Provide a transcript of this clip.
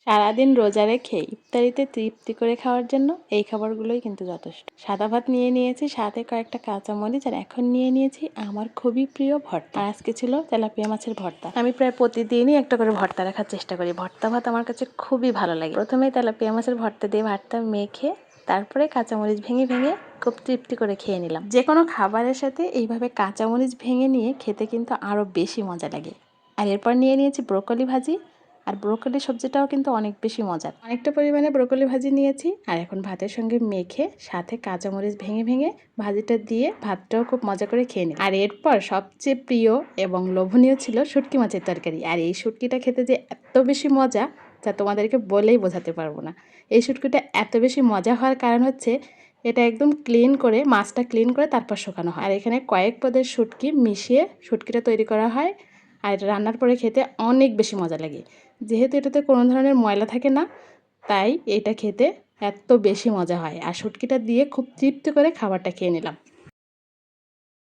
সারাদিন রোজা রেখে ইফতারিতে তৃপ্তি করে খাওয়ার জন্য এই খাবারগুলোই কিন্তু যথেষ্ট। সাদা ভাত নিয়ে নিয়েছি, সাথে কয়েকটা কাঁচামরিচ, আর এখন নিয়ে নিয়েছি আমার খুবই প্রিয় ভর্তা। আজকে ছিল তেলাপিয়া মাছের ভর্তা। আমি প্রায় প্রতিদিনই একটা করে ভর্তা রাখার চেষ্টা করি। ভর্তা ভাত আমার কাছে খুবই ভালো লাগে। প্রথমেই তেলাপিয়া মাছের ভর্তা দিয়ে ভাতটা মেখে তারপরে কাঁচামরিচ ভেঙে ভেঙে খুব তৃপ্তি করে খেয়ে নিলাম। যে কোনো খাবারের সাথে এইভাবে কাঁচামরিচ ভেঙে নিয়ে খেতে কিন্তু আরও বেশি মজা লাগে। আর এরপর নিয়ে নিয়েছি ব্রোকলি ভাজি, আর ব্রোকলি সবজিটাও কিন্তু অনেক বেশি মজার। অনেকটা পরিমাণে ব্রোকলি ভাজি নিয়েছি, আর এখন ভাতের সঙ্গে মেখে সাথে কাঁচামরিচ ভেঙে ভেঙে ভাজিটা দিয়ে ভাতটাও খুব মজা করে খেয়ে নিই। আর এরপর সবচেয়ে প্রিয় এবং লোভনীয় ছিল শুটকি মাছের তরকারি। আর এই শুটকিটা খেতে যে এত বেশি মজা, যা তোমাদেরকে বলেই বোঝাতে পারবো না। এই শুটকিটা এত বেশি মজা হওয়ার কারণ হচ্ছে এটা একদম ক্লিন করে, মাছটা ক্লিন করে তারপর শুকানো হয়। আর এখানে কয়েক পদের শুটকি মিশিয়ে শুটকিটা তৈরি করা হয়, আর রান্নার পরে খেতে অনেক বেশি মজা লাগে। যেহেতু এটাতে কোনো ধরনের ময়লা থাকে না, তাই এটা খেতে এত বেশি মজা হয়। আর শুটকিটা দিয়ে খুব তৃপ্তি করে খাবারটা খেয়ে নিলাম।